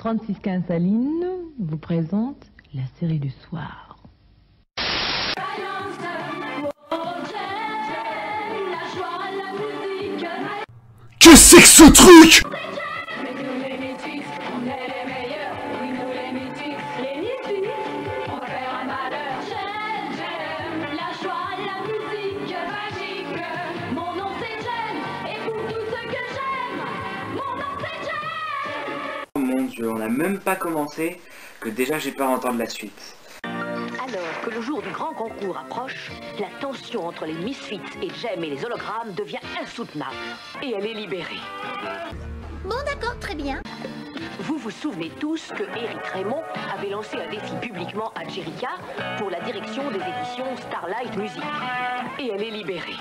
3615 Aline vous présente la série du soir. Que c'est que ce truc? Mon Dieu, on n'a même pas commencé que déjà j'ai peur d'entendre la suite. Alors que le jour du grand concours approche, la tension entre les Misfits et Jem et les hologrammes devient insoutenable. Et elle est libérée. Bon d'accord, très bien. Vous vous souvenez tous que Éric Raymond avait lancé un défi publiquement à Jericha pour la direction des éditions Starlight Music. Et elle est libérée.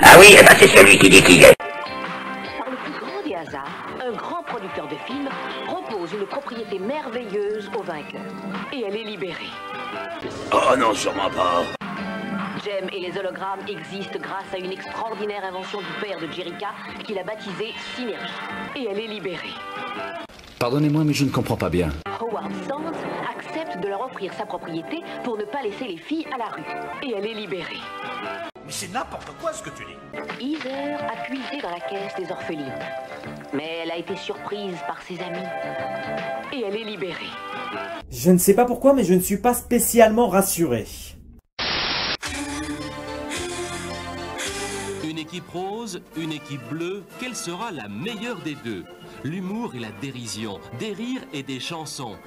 Ah oui, eh ben c'est celui qui dit qu'il est. Par le plus grand des hasards, un grand producteur de films propose une propriété merveilleuse au vainqueur. Et elle est libérée. Oh non, sûrement pas. Jem et les hologrammes existent grâce à une extraordinaire invention du père de Jericha qu'il a baptisée Synergie. Et elle est libérée. Pardonnez-moi, mais je ne comprends pas bien. Howard Sands accepte de leur offrir sa propriété pour ne pas laisser les filles à la rue. Et elle est libérée. Mais c'est n'importe quoi ce que tu dis. Heather a puisé dans la caisse des orphelines. Mais elle a été surprise par ses amis. Et elle est libérée. Je ne sais pas pourquoi, mais je ne suis pas spécialement rassuré. Une équipe rose, une équipe bleue, quelle sera la meilleure des deux? L'humour et la dérision, des rires et des chansons.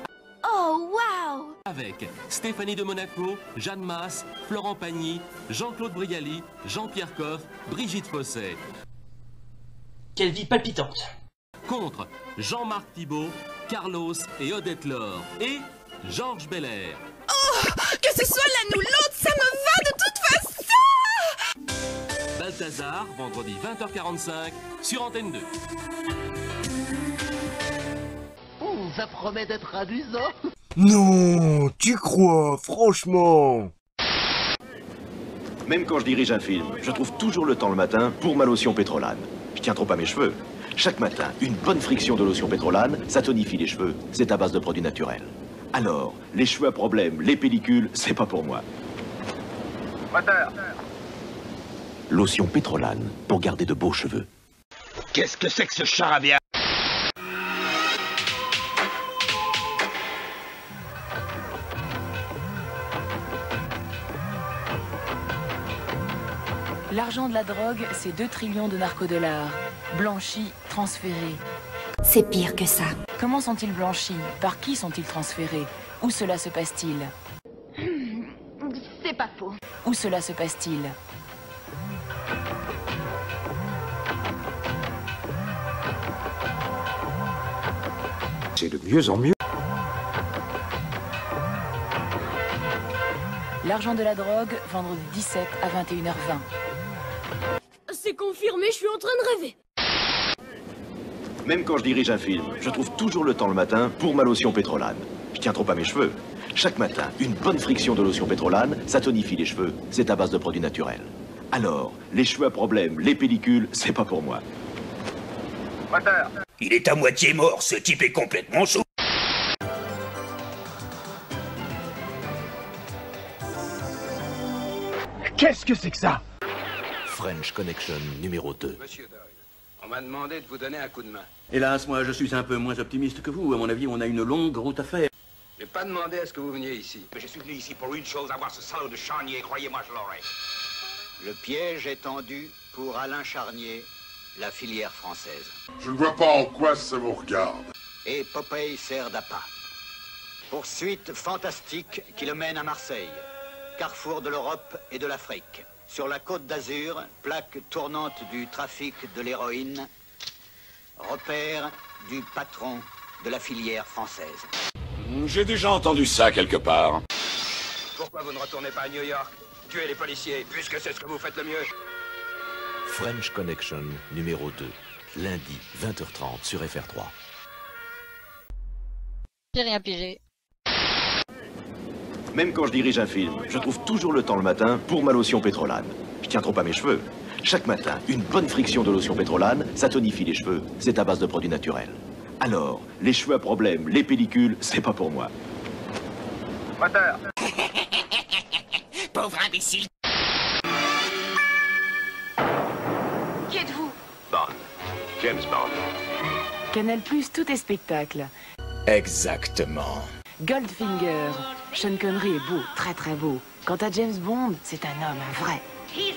Oh, waouh! Avec Stéphanie de Monaco, Jeanne Masse, Florent Pagny, Jean-Claude Brialy, Jean-Pierre Coff, Brigitte Fosset. Quelle vie palpitante! Contre Jean-Marc Thibault, Carlos et Odette Laure. Et Georges Belair. Oh! Que ce soit l'un ou l'autre, ça me va de toute façon! Balthazar, vendredi 20h45 sur Antenne 2. Oh, ça promet d'être amusant. Non, tu crois, franchement? Même quand je dirige un film, je trouve toujours le temps le matin pour ma lotion pétrolane. Je tiens trop à mes cheveux. Chaque matin, une bonne friction de lotion pétrolane, ça tonifie les cheveux. C'est à base de produits naturels. Alors, les cheveux à problème, les pellicules, c'est pas pour moi. Moteur. Lotion pétrolane pour garder de beaux cheveux. Qu'est-ce que c'est que ce charabia? L'argent de la drogue, c'est 2 trillions de narcodollars. Blanchis, transférés. C'est pire que ça. Comment sont-ils blanchis? Par qui sont-ils transférés? Où cela se passe-t-il? C'est pas faux. Où cela se passe-t-il? C'est de mieux en mieux. L'argent de la drogue, vendredi 17 à 21h20. C'est confirmé, je suis en train de rêver. Même quand je dirige un film, je trouve toujours le temps le matin pour ma lotion pétrolane. Je tiens trop à mes cheveux. Chaque matin, une bonne friction de lotion pétrolane, ça tonifie les cheveux. C'est à base de produits naturels. Alors, les cheveux à problème, les pellicules, c'est pas pour moi. Moteur. Il est à moitié mort, ce type est complètement sous. Qu'est-ce que c'est que ça? French Connection numéro 2. Monsieur Doyle, on m'a demandé de vous donner un coup de main. Hélas, moi je suis un peu moins optimiste que vous. À mon avis, on a une longue route à faire. J'ai pas demandé à ce que vous veniez ici. Mais je suis venu ici pour une chose, avoir ce salaud de Charnier, croyez-moi, je l'aurai. Le piège est tendu pour Alain Charnier, la filière française. Je ne vois pas en quoi ça vous regarde. Et Popeye sert d'appât. Poursuite fantastique qui le mène à Marseille, carrefour de l'Europe et de l'Afrique. Sur la côte d'Azur, plaque tournante du trafic de l'héroïne, repère du patron de la filière française. J'ai déjà entendu ça quelque part. Pourquoi vous ne retournez pas à New York? Tuez les policiers, puisque c'est ce que vous faites le mieux. French Connection numéro 2. Lundi, 20h30 sur FR3. J'ai rien pigé. Même quand je dirige un film, je trouve toujours le temps le matin pour ma lotion pétrolane. Je tiens trop à mes cheveux. Chaque matin, une bonne friction de lotion pétrolane, ça tonifie les cheveux. C'est à base de produits naturels. Alors, les cheveux à problème, les pellicules, c'est pas pour moi. Moteur. Pauvre imbécile. Qui êtes-vous? Bond. James Bond. Canal+, tout est spectacle. Exactement. Goldfinger. Sean Connery est beau, très très beau. Quant à James Bond, c'est un homme, un vrai. Tu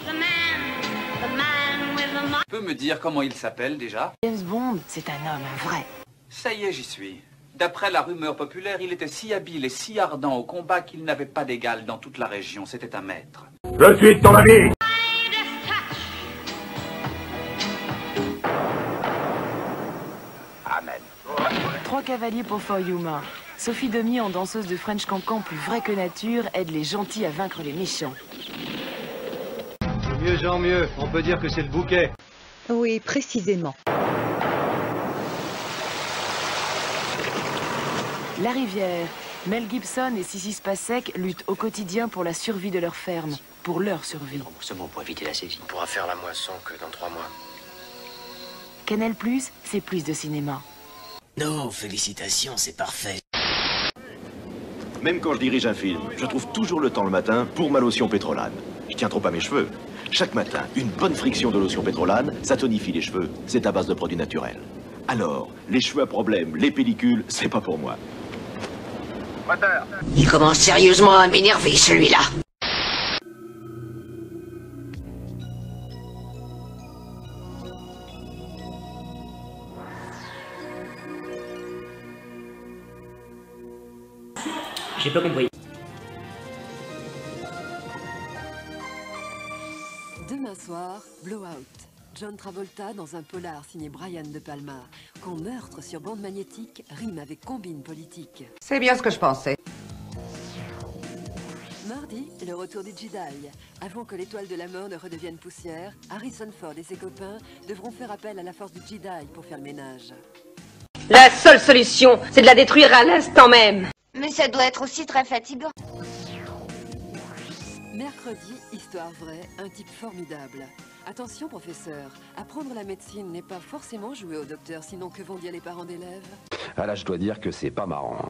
peux me dire comment il s'appelle déjà? James Bond, c'est un homme, un vrai. Ça y est, j'y suis. D'après la rumeur populaire, il était si habile et si ardent au combat qu'il n'avait pas d'égal dans toute la région. C'était un maître. Je suis ton ami. Amen. 3 cavaliers pour For Yuma. Sophie Demy, en danseuse de French Cancan plus vraie que nature, aide les gentils à vaincre les méchants. De mieux en mieux, on peut dire que c'est le bouquet. Oui, précisément. La rivière. Mel Gibson et Sissy Spacek luttent au quotidien pour la survie de leur ferme, pour leur survie. Remboursement pour éviter la saisie. On pourra faire la moisson que dans 3 mois. Canal+, c'est plus de cinéma. Non, félicitations, c'est parfait. Même quand je dirige un film, je trouve toujours le temps le matin pour ma lotion Pétrolane. Je tiens trop à mes cheveux. Chaque matin, une bonne friction de lotion Pétrolane, ça tonifie les cheveux. C'est à base de produits naturels. Alors, les cheveux à problème, les pellicules, c'est pas pour moi. Moteur. Il commence sérieusement à m'énerver, celui-là. J'ai pas compris. Demain soir, Blowout. John Travolta dans un polar signé Brian De Palma. Quand meurtre sur bande magnétique rime avec combine politique. C'est bien ce que je pensais. Mardi, le retour du Jedi. Avant que l'étoile de la mort ne redevienne poussière, Harrison Ford et ses copains devront faire appel à la force du Jedi pour faire le ménage. La seule solution, c'est de la détruire à l'instant même. Mais ça doit être aussi très fatigant. Mercredi, histoire vraie, un type formidable. Attention, professeur, apprendre la médecine n'est pas forcément jouer au docteur, sinon que vont dire les parents d'élèves? Ah là, je dois dire que c'est pas marrant.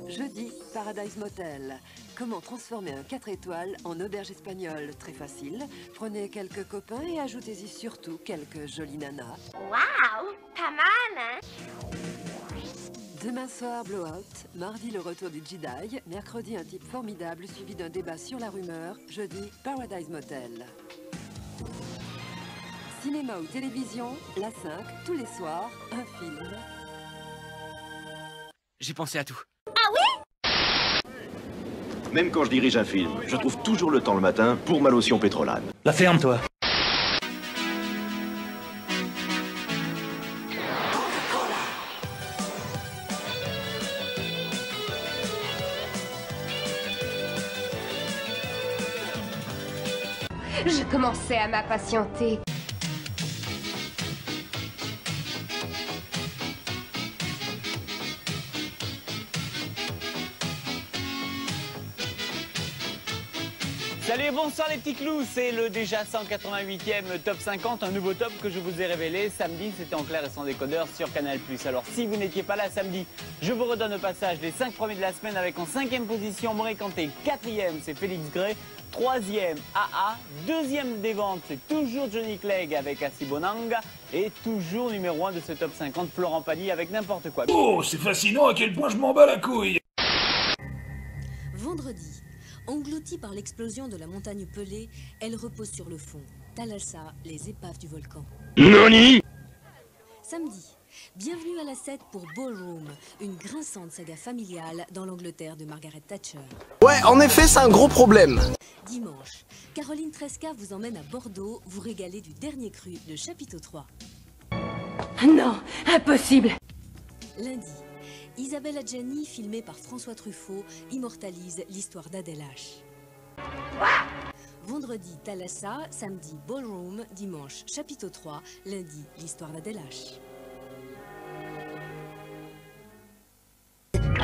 Jeudi, Paradise Motel. Comment transformer un 4 étoiles en auberge espagnole? Très facile. Prenez quelques copains et ajoutez-y surtout quelques jolies nanas. Waouh, pas mal, hein? Demain soir, Blowout. Mardi, le retour du Jedi. Mercredi, un type formidable suivi d'un débat sur la rumeur. Jeudi, Paradise Motel. Cinéma ou télévision, la 5, tous les soirs, un film. J'ai pensé à tout. Ah oui? Même quand je dirige un film, je trouve toujours le temps le matin pour ma lotion Pétrolane. La ferme, toi. Je commençais à m'impatienter. Salut, bonsoir les petits clous, c'est le déjà 188e Top 50, un nouveau top que je vous ai révélé samedi, c'était en clair et sans décodeur sur Canal+. Alors si vous n'étiez pas là samedi, je vous redonne au passage les 5 premiers de la semaine avec en 5e position Maureen Kanté, 4e c'est Félix Gray, 3e AA, 2e des ventes c'est toujours Johnny Clegg avec Asi Bonanga et toujours numéro 1 de ce Top 50 Florent Pagny avec n'importe quoi. Oh, c'est fascinant à quel point je m'en bats la couille. Vendredi. Engloutie par l'explosion de la montagne Pelée, elle repose sur le fond. Thalassa, les épaves du volcan. Nani? Samedi, bienvenue à la 7 pour Ballroom, une grinçante saga familiale dans l'Angleterre de Margaret Thatcher. Ouais, en effet, c'est un gros problème. Dimanche, Caroline Tresca vous emmène à Bordeaux, vous régaler du dernier cru de Chapiteau 3. Non, impossible. Lundi, Isabelle Adjani, filmée par François Truffaut, immortalise l'histoire d'Adèle H. Vendredi, Thalassa, samedi, Ballroom, dimanche, Chapiteau 3, lundi, l'histoire d'Adèle H.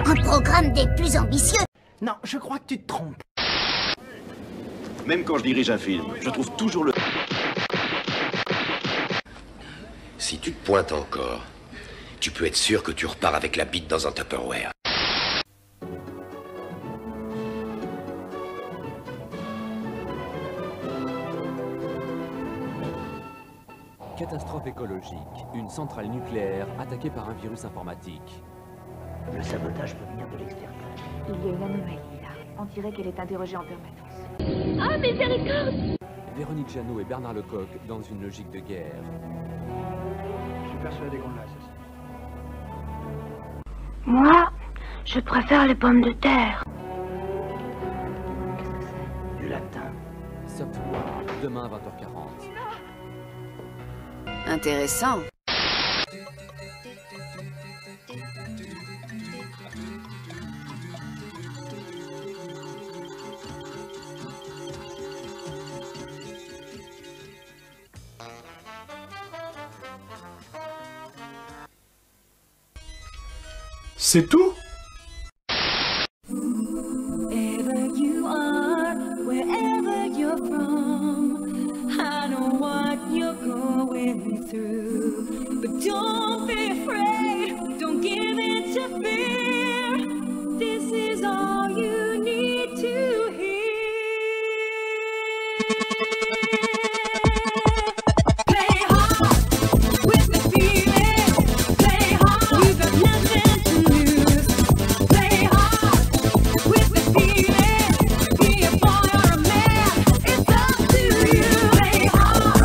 Un programme des plus ambitieux. Non, je crois que tu te trompes. Même quand je dirige un film, je trouve toujours le... Si tu te pointes encore, tu peux être sûr que tu repars avec la bite dans un Tupperware. Catastrophe écologique. Une centrale nucléaire attaquée par un virus informatique. Le sabotage peut venir de l'extérieur. Il y a une anomalie là. On dirait qu'elle est interrogée en permanence. Ah, miséricorde! Véronique Jeannot et Bernard Lecoq dans une logique de guerre. Je suis persuadé qu'on l'a assassiné. Moi, je préfère les pommes de terre. Qu'est-ce que c'est? Du latin. Software, demain 20h40. Intéressant. C'est tout? Wherever you are, wherever you're from, I know what you're going through. But don't be afraid, don't give in to fear. This is all you need to hear. Play hard with the feeling. Play hard, you've got nothing to lose. Play hard with the feeling. Be a boy or a man, it's up to you. Play hard.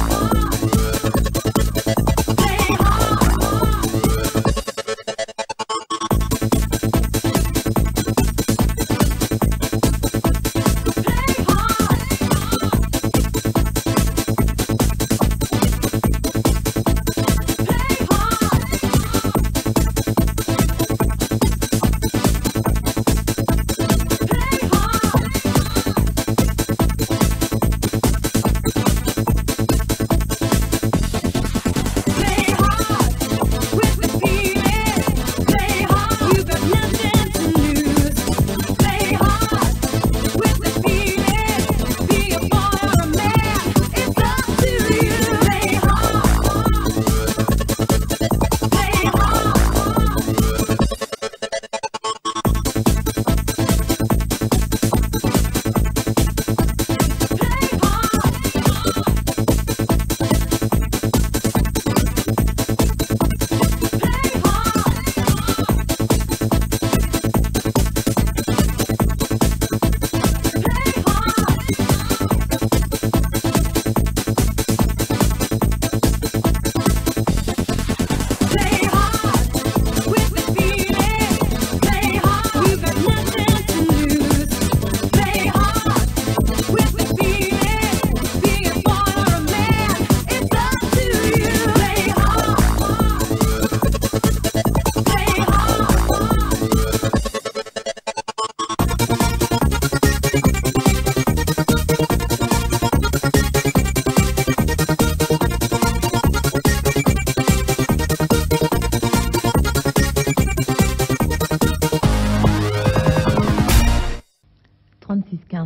Play hard.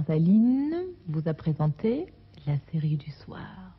Aline vous a présenté la série du soir.